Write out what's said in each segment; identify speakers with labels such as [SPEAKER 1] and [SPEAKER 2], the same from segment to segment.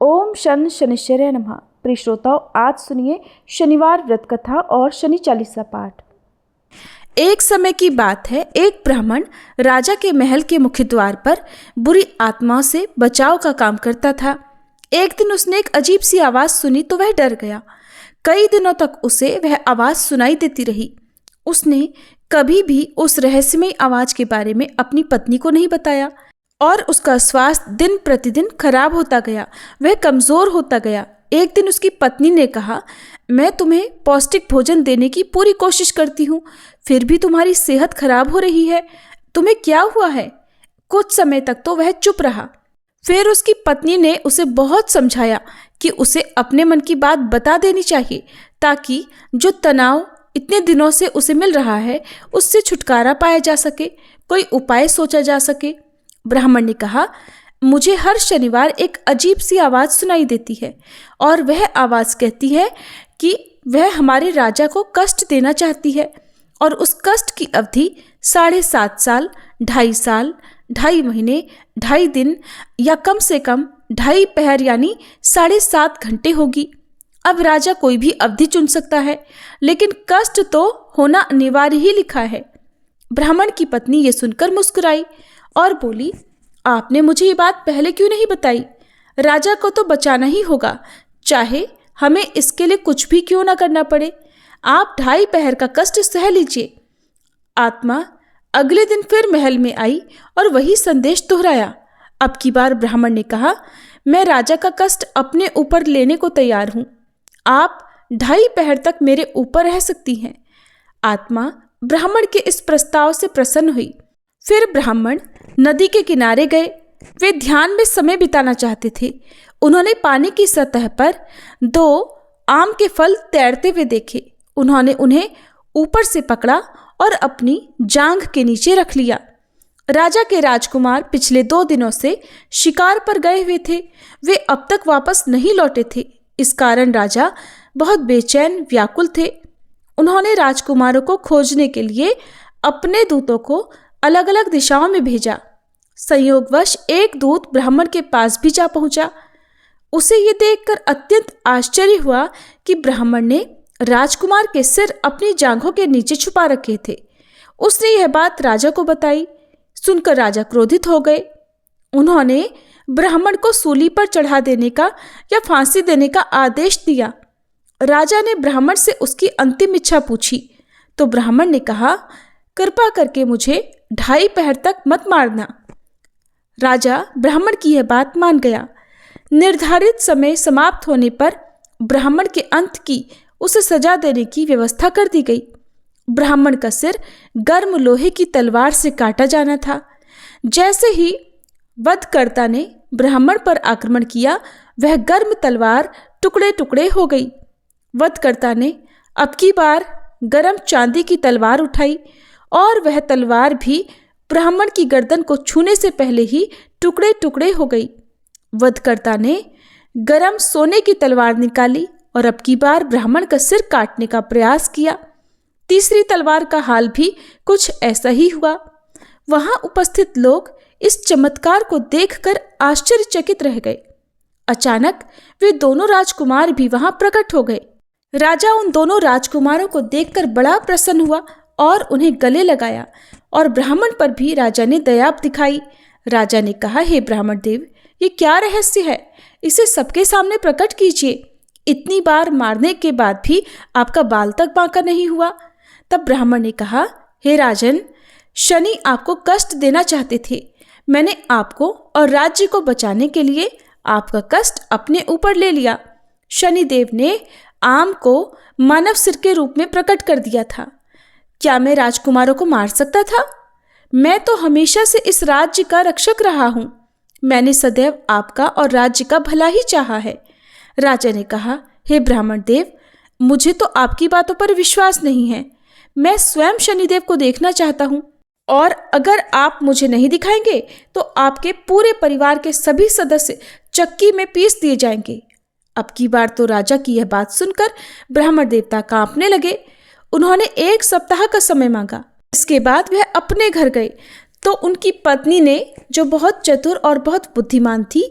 [SPEAKER 1] ओम शन शनिश्चर्य नमः। प्रिय श्रोताओं, आज सुनिए शनिवार व्रत कथा और शनि चालीसा पाठ। एक समय की बात है, एक ब्राह्मण राजा के महल के मुख्य द्वार पर बुरी आत्माओं से बचाव का काम करता था। एक दिन उसने एक अजीब सी आवाज सुनी तो वह डर गया। कई दिनों तक उसे वह आवाज सुनाई देती रही। उसने कभी भी उस रहस्यमय आवाज के बारे में अपनी पत्नी को नहीं बताया और उसका स्वास्थ्य दिन प्रतिदिन खराब होता गया। वह कमजोर होता गया। एक दिन उसकी पत्नी ने कहा, मैं तुम्हें पौष्टिक भोजन देने की पूरी कोशिश करती हूँ, फिर भी तुम्हारी सेहत खराब हो रही है। तुम्हें क्या हुआ है? कुछ समय तक तो वह चुप रहा। फिर उसकी पत्नी ने उसे बहुत समझाया कि उसे अपने मन की बात बता देनी चाहिए, ताकि जो तनाव इतने दिनों से उसे मिल रहा है उससे छुटकारा पाया जा सके, कोई उपाय सोचा जा सके। ब्राह्मण ने कहा, मुझे हर शनिवार एक अजीब सी आवाज़ सुनाई देती है और वह आवाज़ कहती है कि वह हमारे राजा को कष्ट देना चाहती है और उस कष्ट की अवधि 7.5 साल, 2.5 साल, 2.5 महीने, 2.5 दिन या कम से कम 2.5 पहर यानी 7.5 घंटे होगी। अब राजा कोई भी अवधि चुन सकता है, लेकिन कष्ट तो होना अनिवार्य ही लिखा है। ब्राह्मण की पत्नी ये सुनकर मुस्कुराई और बोली, आपने मुझे ये बात पहले क्यों नहीं बताई? राजा को तो बचाना ही होगा, चाहे हमें इसके लिए कुछ भी क्यों ना करना पड़े। आप 2.5 पहर का कष्ट सह लीजिए। आत्मा अगले दिन फिर महल में आई और वही संदेश दोहराया। अब की बार ब्राह्मण ने कहा, मैं राजा का कष्ट अपने ऊपर लेने को तैयार हूँ। आप 2.5 पहर तक मेरे ऊपर रह सकती हैं। आत्मा ब्राह्मण के इस प्रस्ताव से प्रसन्न हुई। फिर ब्राह्मण नदी के किनारे गए। वे ध्यान में समय बिताना चाहते थे। उन्होंने पानी की सतह पर 2 आम के फल तैरते हुए देखे। उन्होंने उन्हें ऊपर से पकड़ा और अपनी जांघ के नीचे रख लिया। राजा के राजकुमार पिछले 2 दिनों से शिकार पर गए हुए थे। वे अब तक वापस नहीं लौटे थे। इस कारण राजा बहुत बेचैन व्याकुल थे। उन्होंने राजकुमारों को खोजने के लिए अपने दूतों को अलग अलग दिशाओं में भेजा। संयोगवश एक दूत ब्राह्मण के पास भी जा पहुंचा। उसे ये देखकर अत्यंत आश्चर्य हुआ कि ब्राह्मण ने राजकुमार के सिर अपनी जांघों के नीचे छुपा रखे थे। उसने यह बात राजा को बताई। सुनकर राजा क्रोधित हो गए। उन्होंने ब्राह्मण को सूली पर चढ़ा देने का या फांसी देने का आदेश दिया। राजा ने ब्राह्मण से उसकी अंतिम इच्छा पूछी तो ब्राह्मण ने कहा, कृपा करके मुझे 2.5 पहर तक मत मारना। राजा ब्राह्मण की यह बात मान गया। निर्धारित समय समाप्त होने पर ब्राह्मण के अंत की उसे सजा देने की व्यवस्था कर दी गई। ब्राह्मण का सिर गर्म लोहे की तलवार से काटा जाना था। जैसे ही वधकर्ता ने ब्राह्मण पर आक्रमण किया, वह गर्म तलवार टुकड़े टुकड़े हो गई। वधकर्ता ने अब की बार गर्म चांदी की तलवार उठाई और वह तलवार भी ब्राह्मण की गर्दन को छूने से पहले ही टुकड़े टुकड़े हो गई। वधकर्ता ने गरम सोने की तलवार निकाली और अब की बार ब्राह्मण का सिर काटने का प्रयास किया। तीसरी तलवार का हाल भी कुछ ऐसा ही हुआ। वहां उपस्थित लोग इस चमत्कार को देखकर आश्चर्यचकित रह गए। अचानक वे दोनों राजकुमार भी वहां प्रकट हो गए। राजा उन दोनों राजकुमारों को देखकर बड़ा प्रसन्न हुआ और उन्हें गले लगाया और ब्राह्मण पर भी राजा ने दया दिखाई। राजा ने कहा, हे ब्राह्मण देव, ये क्या रहस्य है? इसे सबके सामने प्रकट कीजिए। इतनी बार मारने के बाद भी आपका बाल तक बांका नहीं हुआ। तब ब्राह्मण ने कहा, हे राजन, शनि आपको कष्ट देना चाहते थे। मैंने आपको और राज्य को बचाने के लिए आपका कष्ट अपने ऊपर ले लिया। शनिदेव ने आम को मानव सिर के रूप में प्रकट कर दिया था। क्या मैं राजकुमारों को मार सकता था? मैं तो हमेशा से इस राज्य का रक्षक रहा हूं। मैंने सदैव आपका और राज्य का भला ही चाहा है। राजा ने कहा, हे ब्राह्मण देव, मुझे तो आपकी बातों पर विश्वास नहीं है। मैं स्वयं शनिदेव को देखना चाहता हूं और अगर आप मुझे नहीं दिखाएंगे तो आपके पूरे परिवार के सभी सदस्य चक्की में पीस दिए जाएंगे। अब की बार तो राजा की यह बात सुनकर ब्राह्मण देवता कांपने लगे। उन्होंने 1 सप्ताह का समय मांगा। इसके बाद वह अपने घर गए तो उनकी पत्नी ने, जो बहुत चतुर और बहुत बुद्धिमान थी,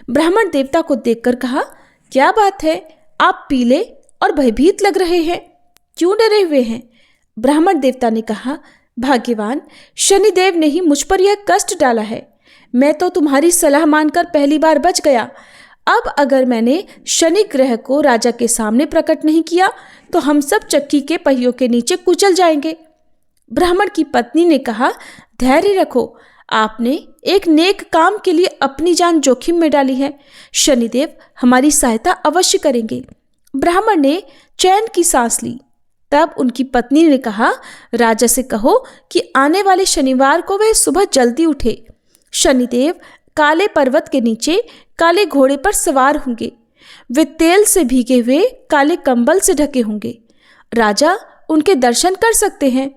[SPEAKER 1] ब्राह्मण देवता को देखकर कहा, क्या बात है, आप पीले और भयभीत लग रहे हैं, क्यों डरे हुए हैं? ब्राह्मण देवता ने कहा, भाग्यवान, शनिदेव ने ही मुझ पर यह कष्ट डाला है। मैं तो तुम्हारी सलाह मानकर पहली बार बच गया। अब अगर मैंने शनि ग्रह को राजा के सामने प्रकट नहीं किया तो हम सब चक्की के पहियों के नीचे कुचल जाएंगे। ब्राह्मण की पत्नी ने कहा, धैर्य रखो, आपने एक नेक काम के लिए अपनी जान जोखिम में डाली है। शनिदेव हमारी सहायता अवश्य करेंगे। ब्राह्मण ने चैन की सांस ली। तब उनकी पत्नी ने कहा, राजा से कहो कि आने वाले शनिवार को वह सुबह जल्दी उठे। शनिदेव काले पर्वत के नीचे काले घोड़े पर सवार होंगे। वे तेल से भीगे हुए काले कंबल से ढके होंगे। राजा उनके दर्शन कर सकते हैं।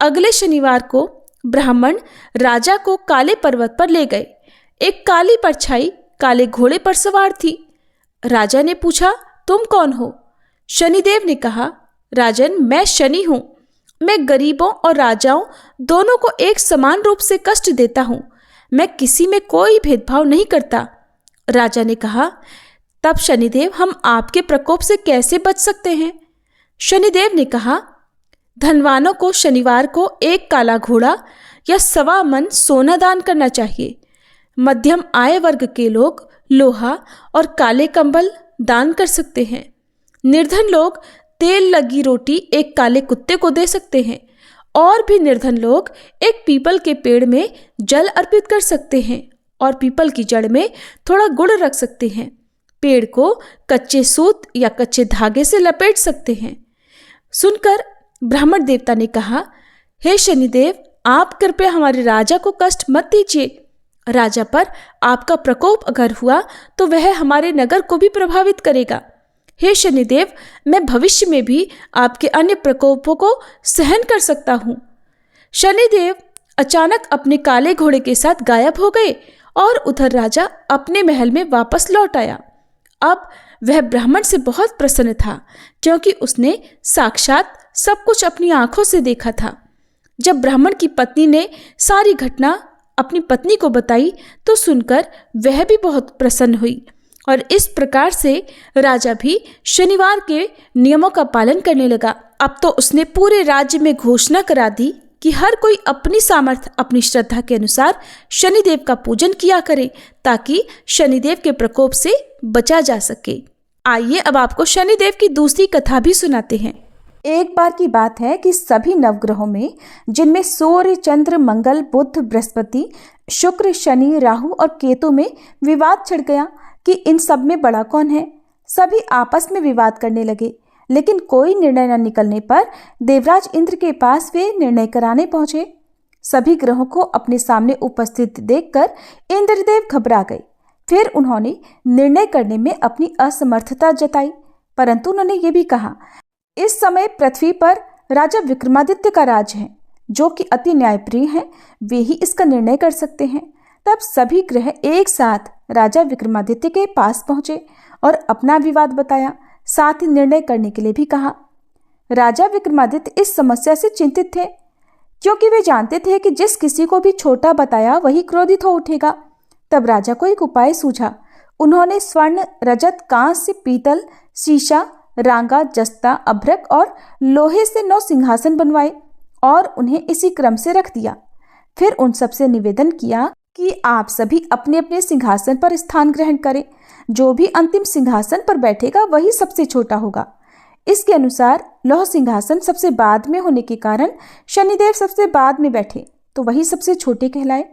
[SPEAKER 1] अगले शनिवार को ब्राह्मण राजा को काले पर्वत पर ले गए। एक काली परछाई काले घोड़े पर सवार थी। राजा ने पूछा, तुम कौन हो? शनिदेव ने कहा, राजन, मैं शनि हूँ। मैं गरीबों और राजाओं दोनों को एक समान रूप से कष्ट देता हूँ। मैं किसी में कोई भेदभाव नहीं करता। राजा ने कहा, तब शनिदेव हम आपके प्रकोप से कैसे बच सकते हैं? शनिदेव ने कहा, धनवानों को शनिवार को एक काला घोड़ा या 1.25 मन सोना दान करना चाहिए। मध्यम आय वर्ग के लोग लोहा और काले कंबल दान कर सकते हैं। निर्धन लोग तेल लगी रोटी एक काले कुत्ते को दे सकते हैं। और भी निर्धन लोग एक पीपल के पेड़ में जल अर्पित कर सकते हैं और पीपल की जड़ में थोड़ा गुड़ रख सकते हैं। पेड़ को कच्चे सूत या कच्चे धागे से लपेट सकते हैं। सुनकर ब्राह्मण देवता ने कहा, हे शनिदेव, आप कृपया हमारे राजा को कष्ट मत दीजिए। राजा पर आपका प्रकोप अगर हुआ तो वह हमारे नगर को भी प्रभावित करेगा। हे शनिदेव, मैं भविष्य में भी आपके अन्य प्रकोपों को सहन कर सकता हूँ। शनिदेव अचानक अपने काले घोड़े के साथ गायब हो गए और उधर राजा अपने महल में वापस लौट आया। अब वह ब्राह्मण से बहुत प्रसन्न था क्योंकि उसने साक्षात सब कुछ अपनी आंखों से देखा था। जब ब्राह्मण की पत्नी ने सारी घटना अपनी पत्नी को बताई तो सुनकर वह भी बहुत प्रसन्न हुई और इस प्रकार से राजा भी शनिवार के नियमों का पालन करने लगा। अब तो उसने पूरे राज्य में घोषणा करा दी कि हर कोई अपनी सामर्थ्य अपनी श्रद्धा के अनुसार शनिदेव का पूजन किया करे ताकि शनिदेव के प्रकोप से बचा जा सके। आइए अब आपको शनिदेव की दूसरी कथा भी सुनाते हैं। एक बार की बात है कि सभी नवग्रहों में, जिनमें सूर्य, चंद्र, मंगल, बुध, बृहस्पति, शुक्र, शनि, राहु और केतु में विवाद छिड़ गया कि इन सब में बड़ा कौन है। सभी आपस में विवाद करने लगे, लेकिन कोई निर्णय न निकलने पर देवराज इंद्र के पास वे निर्णय कराने पहुंचे। सभी ग्रहों को अपने सामने उपस्थित देखकर इंद्रदेव घबरा गए। फिर उन्होंने निर्णय करने में अपनी असमर्थता जताई, परंतु उन्होंने ये भी कहा, इस समय पृथ्वी पर राजा विक्रमादित्य का राज है, जो कि अति न्यायप्रिय हैं। वे ही इसका निर्णय कर सकते हैं। तब सभी ग्रह एक साथ राजा विक्रमादित्य के पास पहुंचे और अपना विवाद बताया, साथ ही निर्णय करने के लिए भी कहा। राजा विक्रमादित्य इस समस्या से चिंतित थे, क्योंकि वे जानते थे कि जिस किसी को भी छोटा बताया वही क्रोधित हो उठेगा। तब राजा को एक उपाय सूझा। उन्होंने स्वर्ण, रजत, कांस्य, पीतल, शीशा, रांगा, जस्ता, अभ्रक और लोहे से 9 सिंहासन बनवाए और उन्हें इसी क्रम से रख दिया। फिर उन सबसे निवेदन किया कि आप सभी अपने अपने सिंहासन पर स्थान ग्रहण करें। जो भी अंतिम सिंहासन पर बैठेगा वही सबसे छोटा होगा। इसके अनुसार लौह सिंहासन सबसे बाद में होने के कारण शनिदेव सबसे बाद में बैठे तो वही सबसे छोटे कहलाए।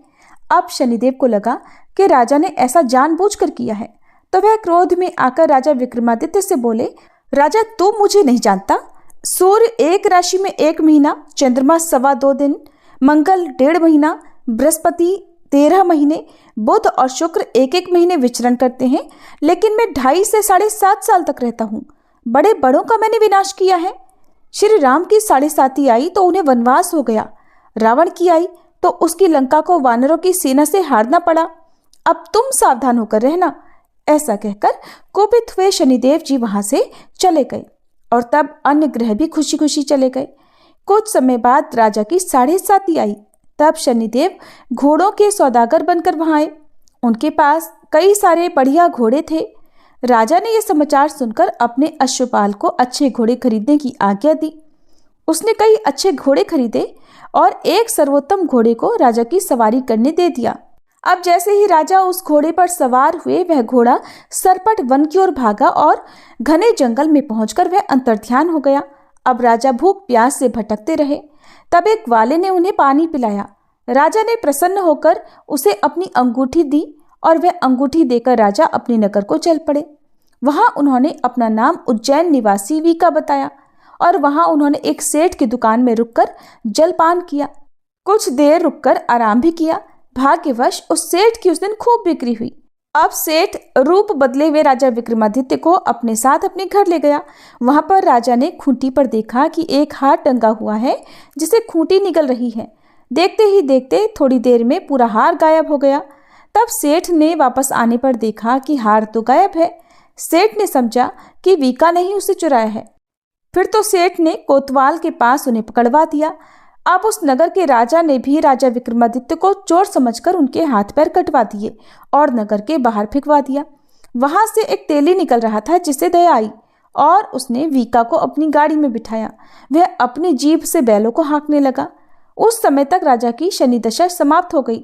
[SPEAKER 1] अब शनिदेव को लगा कि राजा ने ऐसा जानबूझकर किया है, तो वह क्रोध में आकर राजा विक्रमादित्य से बोले, राजा, तू मुझे नहीं जानता। सूर्य एक राशि में 1 महीना, चंद्रमा 2.25 दिन, मंगल 1.5 महीना, बृहस्पति 13 महीने, बुध और शुक्र 1-1 महीने विचरण करते हैं, लेकिन मैं 2.5 से 7.5 साल तक रहता हूँ। बड़े बड़ों का मैंने विनाश किया है। श्री राम की 7.5 आई तो उन्हें वनवास हो गया। रावण की आई तो उसकी लंका को वानरों की सेना से हारना पड़ा। अब तुम सावधान होकर रहना। ऐसा कहकर कोपित हुए शनिदेव जी वहां से चले गए और तब अन्य ग्रह भी खुशी खुशी चले गए। कुछ समय बाद राजा की 7.5 आई। तब शनिदेव घोड़ों के सौदागर बनकर वहां आए। उनके पास कई सारे बढ़िया घोड़े थे। राजा ने यह समाचार सुनकर अपने अश्वपाल को अच्छे घोड़े खरीदने की आज्ञा दी। उसने कई अच्छे घोड़े खरीदे और एक सर्वोत्तम घोड़े को राजा की सवारी करने दे दिया। अब जैसे ही राजा उस घोड़े पर सवार हुए, वह घोड़ा सरपट वन की ओर भागा और घने जंगल में पहुंचकर वह अंतर्ध्यान हो गया। अब राजा भूख प्यास से भटकते रहे। तब एक ग्वाले ने उन्हें पानी पिलाया। राजा ने प्रसन्न होकर उसे अपनी अंगूठी दी और वह अंगूठी देकर राजा अपने नगर को चल पड़े। वहां उन्होंने अपना नाम उज्जैन निवासी वीका बताया और वहां उन्होंने एक सेठ की दुकान में रुककर जलपान किया। कुछ देर रुककर आराम भी किया। भाग्यवश उस सेठ की उस दिन खूब बिक्री हुई। अब सेठ रूप बदले हुए राजा विक्रमादित्य को अपने साथ अपने घर ले गया। वहां पर राजा ने खूंटी पर देखा कि एक हार टंगा हुआ है जिसे खूंटी निगल रही है। देखते ही देखते थोड़ी देर में पूरा हार गायब हो गया। तब सेठ ने वापस आने पर देखा कि हार तो गायब है। सेठ ने समझा कि वीका ने ही उसे चुराया है। फिर तो सेठ ने कोतवाल के पास उन्हें पकड़वा दिया। अब उस नगर के राजा ने भी राजा विक्रमादित्य को चोर समझकर उनके हाथ पैर कटवा दिए और नगर के बाहर फेंकवा दिया। वहां से एक तेली निकल रहा था जिसे दया आई और उसने वीका को अपनी गाड़ी में बिठाया। वह अपनी जीभ से बैलों को हाँकने लगा। उस समय तक राजा की शनि दशा समाप्त हो गई।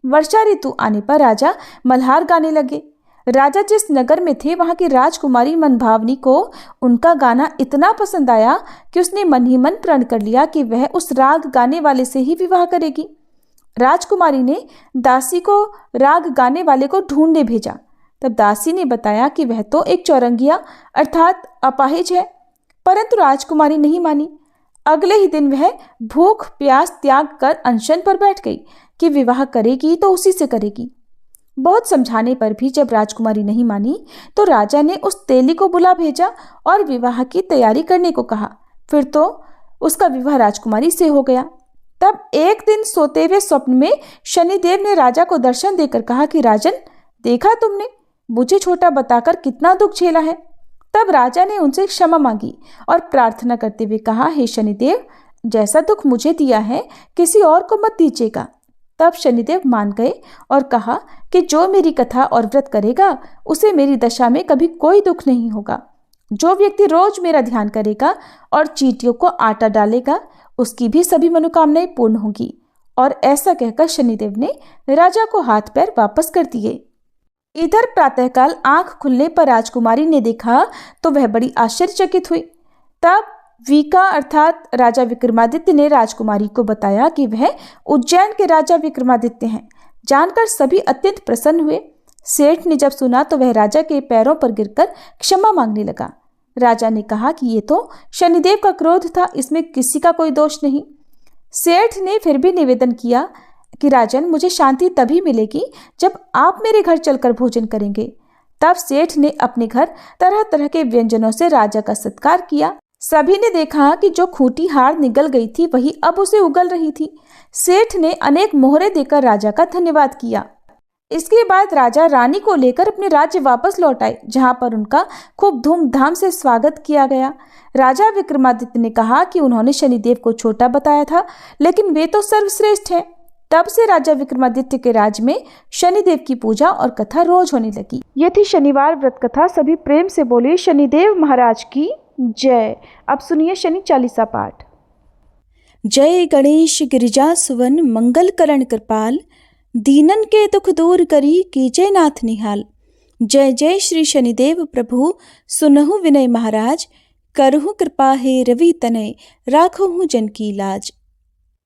[SPEAKER 1] वर्षा ऋतु आने पर राजा मल्हार गाने लगे। राजा जिस नगर में थे वहां की राजकुमारी मनभावनी को उनका गाना इतना पसंद आया कि उसने मन ही मन प्रण कर लिया कि वह उस राग गाने वाले से ही विवाह करेगी। राजकुमारी ने दासी को राग गाने वाले को ढूंढने भेजा। तब दासी ने बताया कि वह तो एक चौरंगिया अर्थात अपाहिज है, परंतु राजकुमारी नहीं मानी। अगले ही दिन वह भूख प्यास त्याग कर अनशन पर बैठ गई कि विवाह करेगी तो उसी से करेगी। बहुत समझाने पर भी जब राजकुमारी नहीं मानी तो राजा ने उस तेली को बुला भेजा और विवाह की तैयारी करने को कहा। फिर तो उसका विवाह राजकुमारी से हो गया। तब एक दिन सोते हुए स्वप्न में शनिदेव ने राजा को दर्शन देकर कहा कि राजन, देखा तुमने मुझे छोटा बताकर कितना दुख झेला है। तब राजा ने उनसे क्षमा मांगी और प्रार्थना करते हुए कहा, हे शनिदेव, जैसा दुख मुझे दिया है किसी और को मत दीजिएगा। तब शनिदेव मान गए और कहा कि जो मेरी कथा और व्रत करेगा उसे मेरी दशा में कभी कोई दुख नहीं होगा। जो व्यक्ति रोज मेरा ध्यान करेगा और चींटियों को आटा डालेगा उसकी भी सभी मनोकामनाएं पूर्ण होंगी। और ऐसा कहकर शनिदेव ने राजा को हाथ पैर वापस कर दिए। इधर प्रातःकाल आंख खुलने पर राजकुमारी ने देखा तो वह बड़ी आश्चर्यचकित हुई। तब वीका अर्थात राजा विक्रमादित्य ने राजकुमारी को बताया कि वह उज्जैन के राजा विक्रमादित्य हैं। जानकर सभी अत्यंत प्रसन्न हुए। सेठ ने जब सुना तो वह राजा के पैरों पर गिरकर क्षमा मांगने लगा। राजा ने कहा कि ये तो शनिदेव का क्रोध था, इसमें किसी का कोई दोष नहीं। सेठ ने फिर भी निवेदन किया कि राजन, मुझे शांति तभी मिलेगी जब आप मेरे घर चलकर भोजन करेंगे। तब सेठ ने अपने घर तरह तरह के व्यंजनों से राजा का सत्कार किया। सभी ने देखा कि जो खूंटी हार निगल गई थी वही अब उसे उगल रही थी। सेठ ने अनेक मोहरे देकर राजा का धन्यवाद किया। इसके बाद राजा रानी को लेकर अपने राज्य वापस लौट आए, जहां पर उनका खूब धूमधाम से स्वागत किया गया। राजा विक्रमादित्य ने कहा कि उन्होंने शनिदेव को छोटा बताया था, लेकिन वे तो सर्वश्रेष्ठ हैं। तब से राजा विक्रमादित्य के राज्य में शनिदेव की पूजा और कथा रोज होने लगी। ये थी शनिवार व्रत कथा। सभी प्रेम से बोलिए शनिदेव महाराज की जय। अब सुनिए शनि चालीसा पाठ। जय गणेश गिरिजा सुवन मंगल करण कृपाल, दीनन के दुख दूर करी कीजय नाथ निहाल। जय जय श्री शनिदेव प्रभु सुनहु विनय महाराज, करहु कृपा हे रवि तनय राखहु जन की लाज।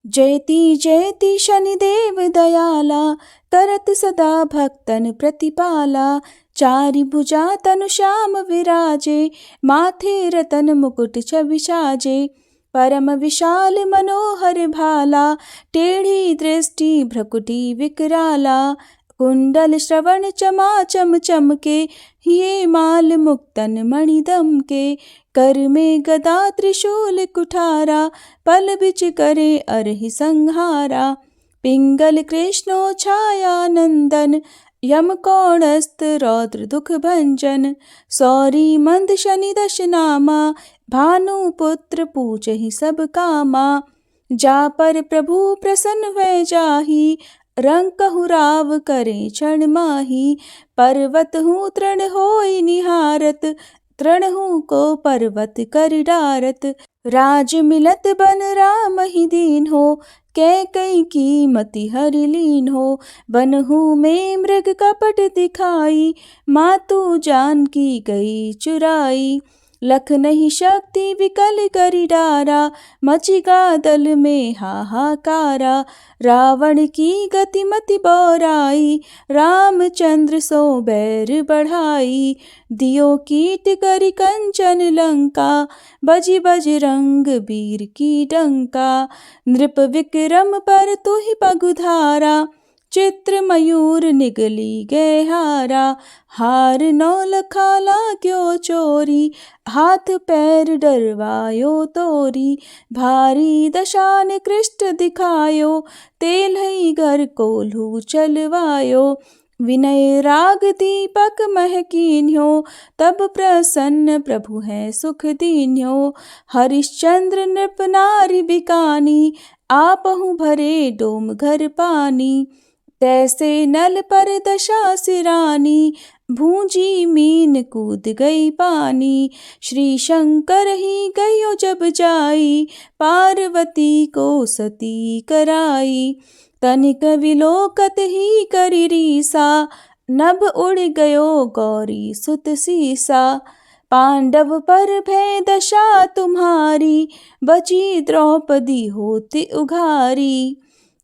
[SPEAKER 1] जयति जयति शनिदेव दयाला, करत सदा भक्तन प्रतिपाला। चारि भुजा तनु श्याम विराजे, माथे रतन मुकुट छवि साजे। परम विशाल मनोहर भाला, टेढ़ी दृष्टि भ्रकुटी विकराला। कुंडल श्रवण चमा चम चमके, हिये माल मुक्तन मणिदम के। कर में गदा त्रिशूल कुठारा, पल बिच करे अरहि संहारा। पिंगल कृष्णो छाया नंदन, यम कौणस्त रौद्र दुख भंजन। सौरी मंद शनि दश नामा, भानु पुत्र पूजहि सब कामा। जा पर प्रभु प्रसन्न भय जाहि, रंग कहु राव करे क्षण माही, पर्वत हूँ तृण होई निहारत, तृण हूँ को पर्वत कर डारत, राज मिलत बन राम ही दीन हो, कैकई की मति हरि लीन हो, बनहु में मृग कपट दिखाई, मातु जानकी गई चुराई, लख नहीं शक्ति विकल करि डारा, मचिगा दल में हाहाकारा, रावण की गति मति बोराई, रामचंद्र सो बैर बढ़ाई, दियो कीट करि कंचन लंका, बजि बजरंग वीर की डंका, नृप विक्रम पर तुहि पगुधारा, चित्र मयूर निगली गए हारा, हार नौ लखा लाग्यो चोरी, हाथ पैर डरवायो तोरी, भारी दशा निकृष्ट दिखायो, तेलहि घर कोल्हू चलवायो, विनय राग दीपक महकीन्यो, तब प्रसन्न प्रभु है सुख दीन्यो, हरिश्चंद्र नृप नारी बिकानी, आपहु भरे डोम घर पानी, तैसे नल पर दशा सिरानी, भूंजी मीन कूद गई पानी, श्री शंकर ही गयो जब जाई, पार्वती को सती कराई, तनिक विलोकत ही करि रीसा, नभ उड़ गयो गौरी सुत सीसा, पांडव पर भय दशा तुम्हारी, बची द्रौपदी होती उघारी,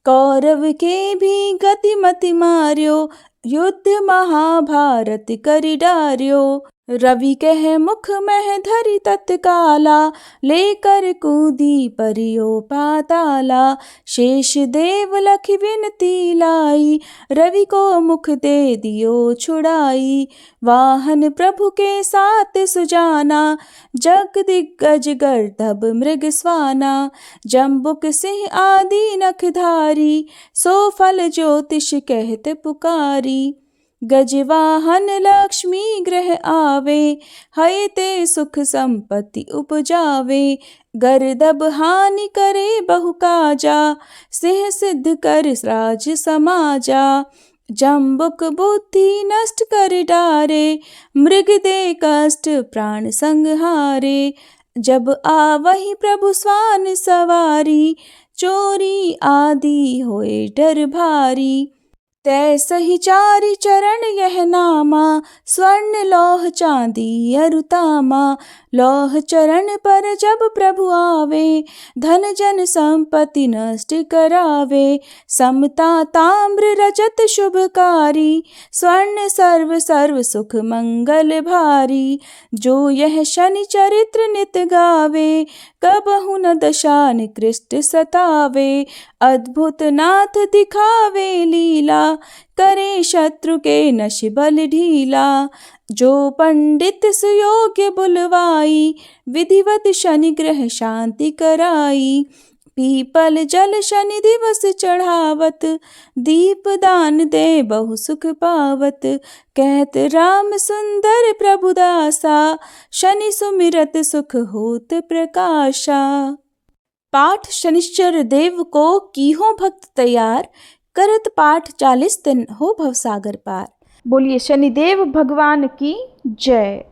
[SPEAKER 1] कौरव के भी गति मति मार्यो, युद्ध महाभारत करि डार्यो, रवि कह मुख मह धरि तत्काला, लेकर कूदी परियो पाताला, शेष देव लख विनती लाई, रवि को मुख दे दियो छुड़ाई, वाहन प्रभु के साथ सुजाना, जग दिग्गज गर्दभ मृग स्वाना, जम्बुक सिंह आदि नखधारी, सो फल ज्योतिष कहत पुकारी, गजवाहन लक्ष्मी ग्रह आवे, हय ते सुख संपत्ति उपजावे, गर्दभ हानि करे बहु काजा, सिंह सिद्ध कर राज समाजा, जम्बुक बुद्धि नष्ट कर डारे, मृग दे कष्ट प्राण संहारे, जब आवहि प्रभु स्वान सवारी, चोरी आदि होए डर भारी, तैसहि चारि चरण यह नामा, स्वर्ण लौह चांदी अरुतामा, लौह चरण पर जब प्रभु आवे, धन जन संपत्ति नष्ट करावे, समता ताम्र रजत शुभकारी, स्वर्ण सर्व सर्व सुख मंगल भारी, जो यह शनि चरित्र नित गावे, कबहु न दशा निकृष्ट सतावे, अद्भुत नाथ दिखावे लीला, करे शत्रु के नश बल ढीला, जो पंडित सुयोग्य बुलवाई, विधिवत शनि ग्रह शांति कराई, पीपल जल शनि दिवस चढ़ावत, दीप दान दे बहु सुख पावत, कहत राम सुंदर प्रभुदासा, शनि सुमिरत सुख होत प्रकाशा। पाठ शनिश्चर देव को कीहो भक्त तैयार, करत पाठ 40 दिन हो भवसागर पार। बोलिए शनिदेव भगवान की जय।